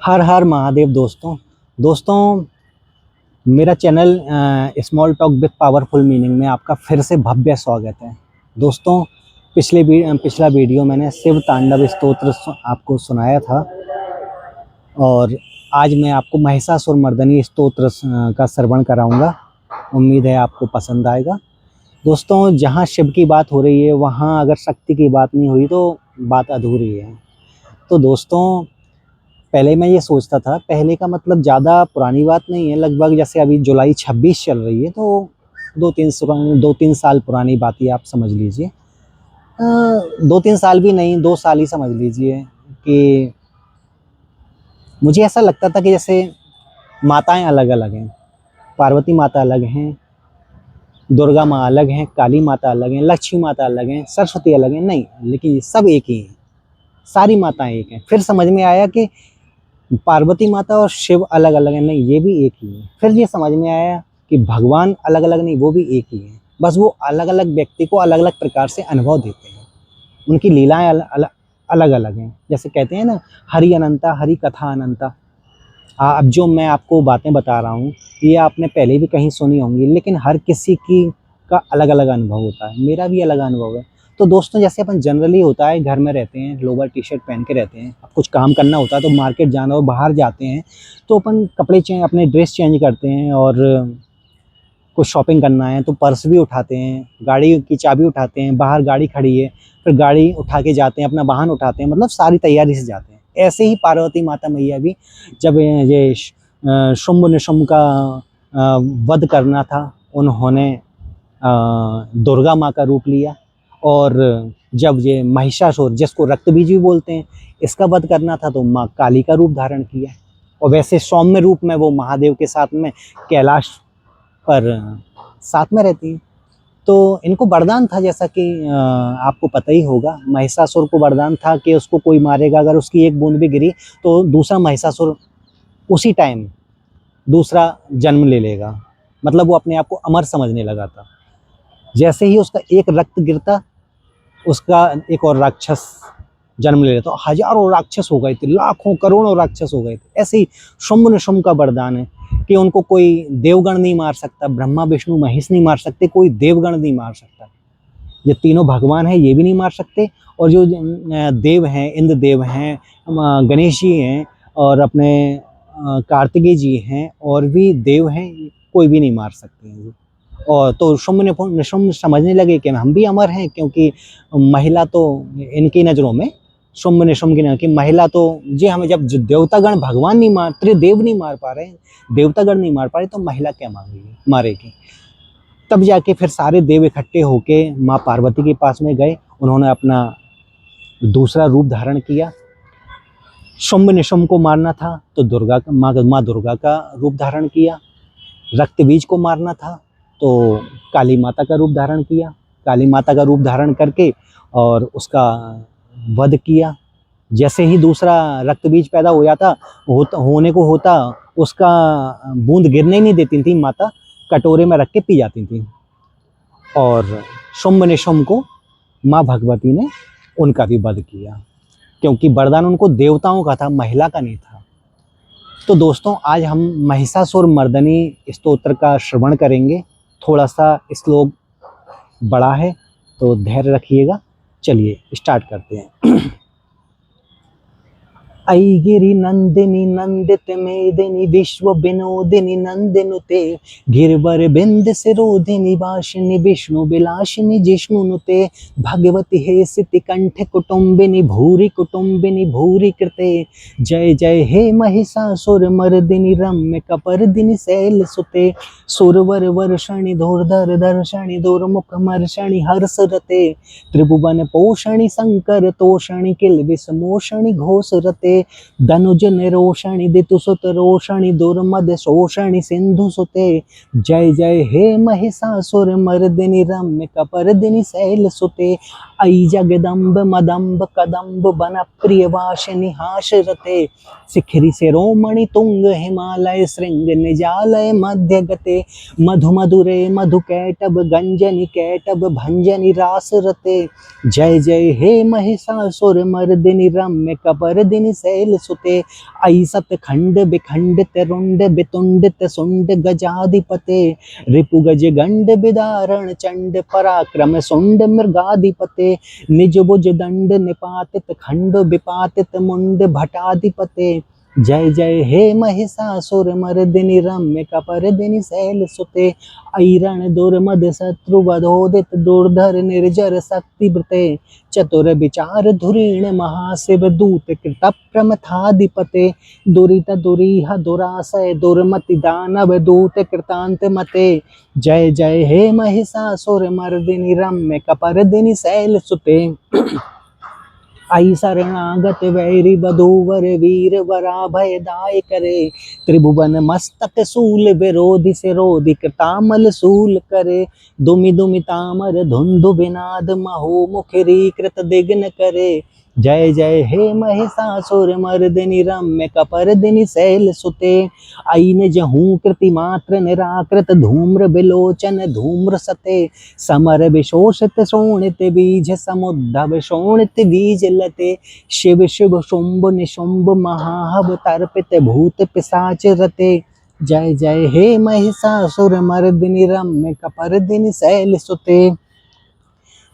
हर हर महादेव दोस्तों मेरा channel small talk with powerful meaning में आपका फिर से भव्य स्वागत है। दोस्तों पिछला वीडियो मैंने शिव तांडव स्तोत्र आपको सुनाया था और आज मैं आपको महिषासुर मर्दनी स्तोत्र का श्रवण कराऊंगा। उम्मीद है आपको पसंद आएगा। दोस्तों, जहाँ शिव की बात हो रही है वहाँ अगर शक्ति की बात नहीं हुई तो बात अधूरी है। तो दोस्तों, पहले मैं ये सोचता था, पहले का मतलब ज़्यादा पुरानी बात नहीं है, लगभग जैसे अभी जुलाई 26 चल रही है तो 2-3 साल पुरानी बात ही आप समझ लीजिए। 2-3 साल भी नहीं, 2 साल ही समझ लीजिए कि मुझे ऐसा लगता था कि जैसे माताएं अलग अलग हैं, पार्वती माता अलग हैं, दुर्गा माँ अलग हैं, काली माता अलग हैं, लक्ष्मी माता अलग हैं, सरस्वती अलग हैं। नहीं, लेकिन सब एक ही हैं, सारी माताएं एक हैं। फिर समझ में आया कि पार्वती माता और शिव अलग अलग हैं, नहीं ये भी एक ही है। फिर ये समझ में आया कि भगवान अलग अलग नहीं, वो भी एक ही है, बस वो अलग अलग व्यक्ति को अलग अलग प्रकार से अनुभव देते हैं। उनकी लीलाएं अलग अलग हैं। जैसे कहते हैं ना, हरि अनंता, हरि कथा अनंता। अब जो मैं आपको बातें बता रहा हूँ ये आपने पहले भी कहीं सुनी होंगी, लेकिन हर किसी की का अलग अलग अनुभव होता है। मेरा भी अलग अनुभव है। तो दोस्तों, जैसे अपन जनरली होता है, घर में रहते हैं, लोअर टी शर्ट पहन के रहते हैं, अब कुछ काम करना होता है तो मार्केट जाना हो, बाहर जाते हैं तो अपन कपड़े अपने ड्रेस चेंज करते हैं, और कुछ शॉपिंग करना है तो पर्स भी उठाते हैं, गाड़ी की चाबी उठाते हैं, बाहर गाड़ी खड़ी है फिर गाड़ी उठा के जाते हैं, अपना वाहन उठाते हैं, मतलब सारी तैयारी से जाते हैं। ऐसे ही पार्वती माता मैया भी जब ये शुंभ निशुंभ का वध करना था, उन्होंने दुर्गा माँ का रूप लिया, और जब ये महिषासुर, जिसको रक्तबीज भी बोलते हैं, इसका वध करना था तो माँ काली का रूप धारण किया। और वैसे सौम्य रूप में वो महादेव के साथ में कैलाश पर साथ में रहती हैं। तो इनको वरदान था, जैसा कि आपको पता ही होगा, महिषासुर को वरदान था कि उसको कोई मारेगा, अगर उसकी एक बूंद भी गिरी तो दूसरा महिषासुर उसी टाइम दूसरा जन्म ले लेगा। मतलब वो अपने आप को अमर समझने लगा था। जैसे ही उसका एक रक्त गिरता, उसका एक और राक्षस जन्म ले लेता। हजारों राक्षस हो गए थे, लाखों करोड़ों राक्षस हो गए थे। ऐसे ही शुंभ निशुंभ का वरदान है कि उनको कोई देवगण नहीं मार सकता, ब्रह्मा विष्णु महेश नहीं मार सकते, कोई देवगण नहीं मार सकता। ये तीनों भगवान हैं, ये भी नहीं मार सकते, और जो देव हैं, इंद्र देव हैं, गणेश जी हैं, और अपने कार्तिकेय जी हैं, और भी देव हैं, कोई भी नहीं मार सकते हैं। और तो शुंभ निशुंभ समझने लगे कि हम भी अमर हैं, क्योंकि महिला तो इनकी नज़रों में, शुंभ निशुंभ की नज़र की महिला तो जी, हमें जब देवतागण भगवान नहीं मार, त्रिदेव नहीं मार पा रहे, देवतागण नहीं मार पा रहे, तो महिला क्या मारेगी। तब जाके फिर सारे देव इकट्ठे होके माँ पार्वती के पास में गए। उन्होंने अपना दूसरा रूप धारण किया। शुंभ निशुंभ को मारना था तो माँ दुर्गा का रूप धारण किया। रक्तबीज को मारना था तो काली माता का रूप धारण किया। काली माता का रूप धारण करके और उसका वध किया। जैसे ही दूसरा रक्तबीज पैदा हो जाता, होने को होता, उसका बूंद गिरने नहीं देती थी माता, कटोरे में रख के पी जाती थी। और शुंभ निशुंभ को माँ भगवती ने उनका भी वध किया, क्योंकि वरदान उनको देवताओं का था, महिला का नहीं था। तो दोस्तों, आज हम महिषासुर मर्दनी स्तोत्र का श्रवण करेंगे। थोड़ा सा श्लोक बड़ा है तो धैर्य रखिएगा। चलिए स्टार्ट करते हैं। ऐगिरि नंदिनी नंदित मेदिनी विश्व विनोदिनी नंदिनुते गिरवर बिंद सिरोधिनी वासिनी विष्णु विलासिनी जिष्णुनुते भगवती हे सिति कंठ कुटुंबिनी भूरि कृते जय जय हे महिषासुर मर्दिनी रम्य कपर्दिनी शैल सुते सुरवर वर्षणि धुर्धर दर्शणि दुर्मुख मर्षणि हर्षरते त्रिभुवन पोषणि शंकर तोषणि किल विषमोषणि घोषरते धनुज निरोषणि दितुसुत रोषणि दुर्मद शोषणि सिंधु सुते जय जय हे महिषासुर मर्दिनी रम्य कपर्दिनी शैल सुते ऐ जगदम्ब मदम्ब कदम्ब वन प्रिय वासिनी हाशरते शिखरी शिरोमणि तुंग हिमालय श्रृंग निजालय मध्य गते मधु मधुरे मधु कैटब गंजनि कैटब भंजनि रासरते जय जय हे महिषासुर मर्दिनी रम्य कपर्दिनी सैल सुते। आई सतखंड बिखंडित रुंड बितुंडित सुंड गजाधिपते। रिपु गज गंड बिदारण चंड पराक्रम सुंड मृगाधिपते। निज भुज दंड निपातित खंड विपातित मुंड भटाधिपते। जय जय हे महिषासुर मर्दिनि रम्य कपर्दिनि शैल सुते। ऐरण दुर्मद शत्रु वधोदित दुर्धर निर्जर शक्ति वृते। चतुर विचार धुरीण महाशिव दूत कृत प्रमथाधिपते। दुरित दुरीह दुराशय दुर्मति दानव दूत कृतांत मते। जय जय हे महिषासुर मर्दिनि रम्य कपर्दिनि शैल सुते। आई शरणागत वैरी वधूवर वीर वरा भय दाय करे। त्रिभुवन मस्तक शूल विरोधि सिरोधि कृतामल शूल करे। दुमि दुमि तामर धुंधु विनाद महो मुखरी कृत दिग्न करे। जय जय हे महिषासुर मर्दिनि रम्य कपर्दिनि शैल सुते। आई निज हूँ कृति मात्र निराकृत धूम्र विलोचन धूम्र सते। समर विशोषित शोणित बीज समुद्धव शोणित बीज लते। शिव शिव शुंभ निशुंभ महाहव तर्पित भूत पिशाच रते। जय जय हे महिषासुर मर्दिनि रम्य कपर्दिनि शैल सुते।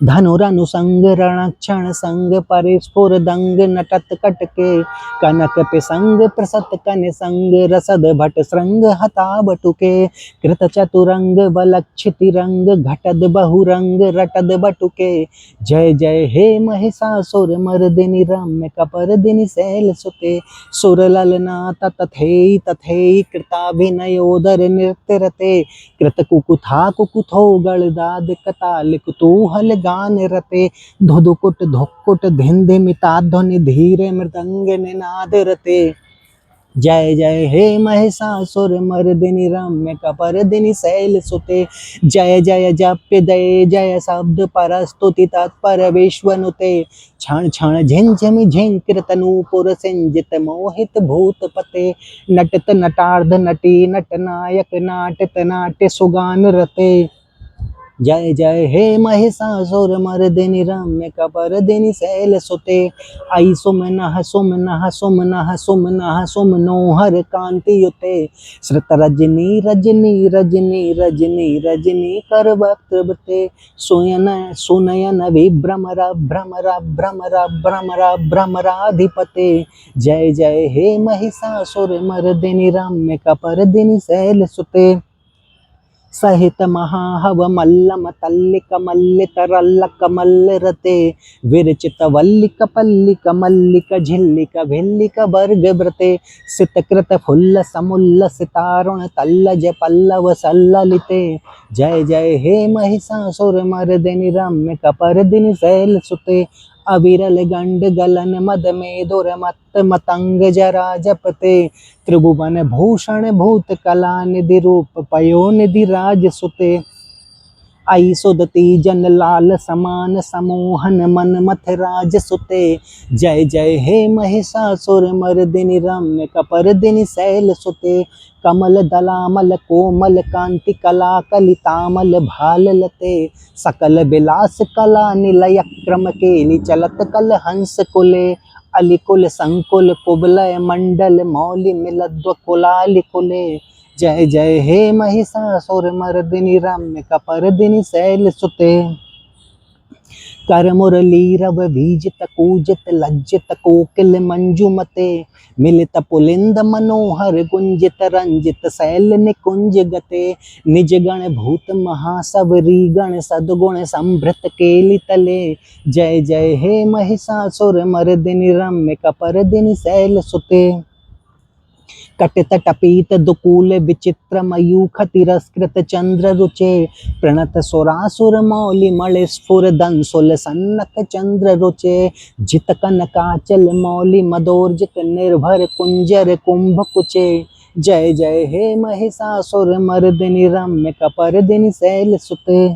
धनुरनुसंग रणक्षण संग परिस्फुर दंग नटत कटके। कनक पिसंग प्रसत कन संग रसद भट श्रृंग हता बटुके। कृत चतुरंग बलक्षिति रंग घटद बहुरंग रटद बटुके। जय जय हे महिषासुर मर्दिनि रम्य कपर्दिनि शैल सुते। सुर ललना तथेई तथेई कृताभिनयोदर नृत्य रते। कृत कुकुथा कुकुथो गलदाद कताल कुतूहल गान रते। धुधुकुट धुक्कुट धिन धिमिता ध्वनि धीरे मृदंग निनाद रते। जय जय हे महिषासुर मर्दिनि रम्य कपर्दिनि शैल सुते। जय जय जप्य दये जय शब्द परस्तुति तत्पर विश्वनुते। क्षण क्षण झिंझिमि झिंकृत नूपुर सिंजित मोहित भूतपते। नटत नटार्ध नटी नटनायक नाटत नाट्य सुगान रते। जय जय हे महिषासुर मर्दिनि रम्य कपर्दिनि शैल सुते। आई सुमनः सुमनः सुमनः सुमनः सुमनोहर कांति युते। श्रुत रजनी रजनी रजनी रजनी रजनी कर वक्त्रवृते। सुयन सुनयन विभ्रमर भ्रमर भ्रमर भ्रमर भ्रमराधिपते। जय जय हे महिषासुर मर्दिनि रम्य कपर्दिनि शैल सुते। सहित महाहव मल्लम तल्लिक मल्लित रल्लक मल्ल रते। विरचित वल्लिक पल्लिक मल्लिक झिल्लिक भिल्लिक वर्ग व्रते। सितकृत फुल्ल समुल्ल सितारुण तल्लज पल्लव सल्ललिते। जय जय हे महिषासुर मर्दिनि रम्य कपर्दिनि शैल सुते। अविरल गंड गलन मद मेधुर मत्त मतंग जरा जपते। त्रिभुवन भूषण भूत कला निधि रूप पयो निधि राज सुते। आई सुदती जन लाल समान समोहन मन मथ राज सुते। जय जय हे महिषासुर मर्दिनि रम्य कपर्दिनि शैल सुते। कमल दलामल कोमल कांति कला कलितामल भाल लते। सकल विलास कला निलय क्रम केलि चलत कल हंस कुले। अलिकुल संकुल कुबलय मंडल मौलि मिलद्व कुलालि कुले। जय जय हे महिषासुर मर्दिनि रम्य कपर्दिनि शैल सुते। कर मुरली रव बीजित कूजित लज्जित कोकिल मंजुमते। मिलित पुलिंद मनोहर गुंजित रंजित शैल निकुंज गते। निज गण भूत महासवरी गण सद्गुण संभृत केलि तले। जय जय हे महिषासुर मर्दिनि रम्य कपर्दिनि शैल सुते। कटित टपीत दुकूल विचित्र मयूख तिरस्कृत चंद्र रुचे। प्रणत सुरासुर मौलि मणि स्फुर दंसुल सन्नत चंद्र रुचे। जित कनकाचल मौलि मदोर्जित निर्भर कुंजर कुंभ कुचे। जय जय हे महिषासुर मर्दिनि रम्य कपर्दिनि शैल सुते।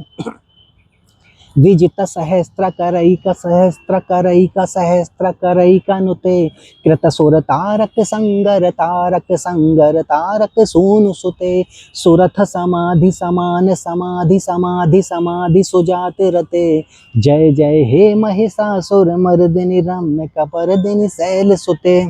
विजित सहस्त्र करैक सहस्त्र करैक सहस्त्र करैक नुते। कृत सुर तारक संगर तारक सूनु सुते। सुरथ समाधि समान समाधि समाधि समाधि सुजात रते। जय जय हे महिषासुर मर्दिनि रम्य कपर्दिनि शैल सुते।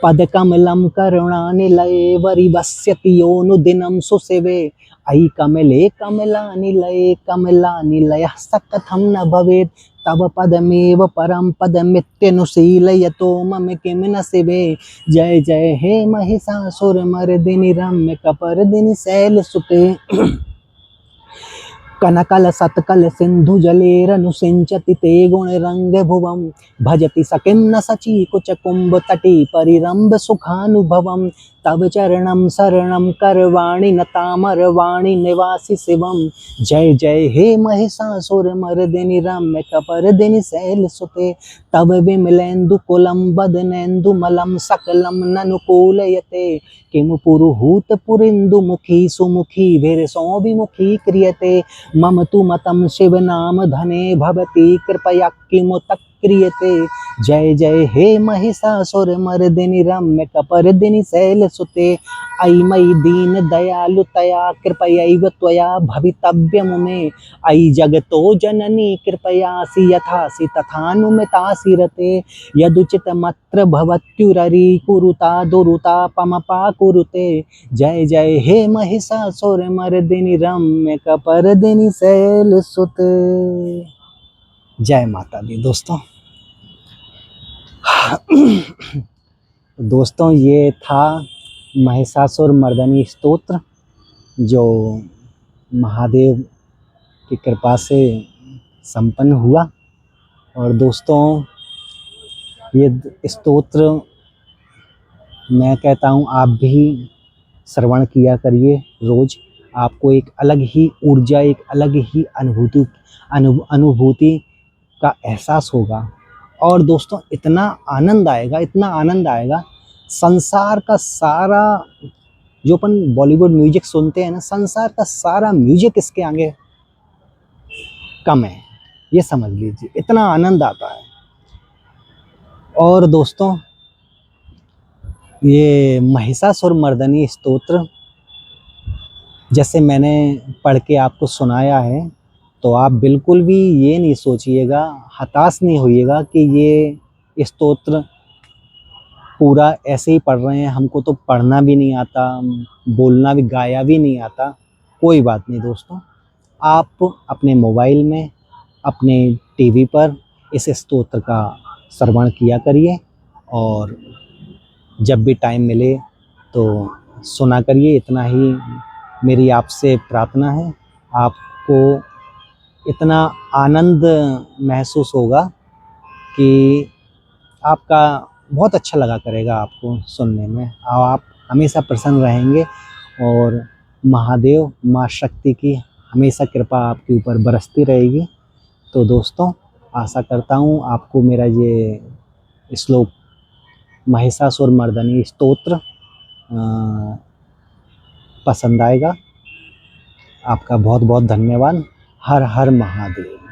पदकमलं करुणानिलये वरिवस्यति योऽनुदिनं सुसेवे अयि कमले कमलानिलये कमलानिलयः स कथं न भवेत् तव पदमेव परं पदमित्यनुशीलयतो मम किं न शिवे। जय जय हे महिषासुरमर्दिनि रम्यकपर्दिनि शैलसुते कनकल सत्कल सिंधु जलेरनुसिंचति ते गुणरंग भुवम भजति सकिं न सची कुच कुंभ तटी परिरंभ सुखानुभवम तब चरणम शरणम करवाणि नतामरवाणि निवासि शिवम। जय जय हे महिषासुर मर्दिनि रम्य कपर्दिनि शैलसुते तब विमलेन्दु कुलं वदनेन्दु मलं सकलं ननुकूलयते किम पुरुहूत पुरिन्दुमुखी सुमुखी भिरसो विमुखी क्रियते मम तु मतं शिवनाम धने भवति कृपया किमुत क्रियते। जय जय हे महिषासुरमर्दिनि रम्यकपर्दिनि शैलसुते अयि मयि दीन दयालुतया कृपयैव त्वया भवितव्यं मे अयि जगतो जननी कृपयासि यथासि तथानुमितासि रते यदुचितमत्र भवत्युररि कुरुता दुरुतापमपा कुरुते। जय जय हे महिषासुरमर्दिनि रम्यकपर्दिनि शैलसुते। जय माता दी। दोस्तों ये था महिषासुर मर्दनी स्तोत्र जो महादेव की कृपा से संपन्न हुआ। और दोस्तों ये स्तोत्र मैं कहता हूँ आप भी श्रवण किया करिए रोज। आपको एक अलग ही ऊर्जा, एक अलग ही अनुभूति का एहसास होगा। और दोस्तों इतना आनंद आएगा, इतना आनंद आएगा। संसार का सारा जो अपन बॉलीवुड म्यूजिक सुनते हैं ना, संसार का सारा म्यूजिक इसके आगे कम है, ये समझ लीजिए। इतना आनंद आता है। और दोस्तों ये महिषासुर मर्दनी स्तोत्र जैसे मैंने पढ़ के आपको सुनाया है, तो आप बिल्कुल भी ये नहीं सोचिएगा, हताश नहीं होइएगा कि ये स्तोत्र पूरा ऐसे ही पढ़ रहे हैं, हमको तो पढ़ना भी नहीं आता, बोलना भी, गाया भी नहीं आता। कोई बात नहीं दोस्तों, आप अपने मोबाइल में, अपने टीवी पर इस स्तोत्र का श्रवण किया करिए और जब भी टाइम मिले तो सुना करिए। इतना ही मेरी आपसे प्रार्थना है। आपको इतना आनंद महसूस होगा कि आपका बहुत अच्छा लगा करेगा आपको सुनने में, और आप हमेशा प्रसन्न रहेंगे और महादेव, माँ शक्ति की हमेशा कृपा आपके ऊपर बरसती रहेगी। तो दोस्तों आशा करता हूँ आपको मेरा ये श्लोक महिषासुर मर्दनी स्तोत्र पसंद आएगा। आपका बहुत बहुत धन्यवाद। हर हर महादेव।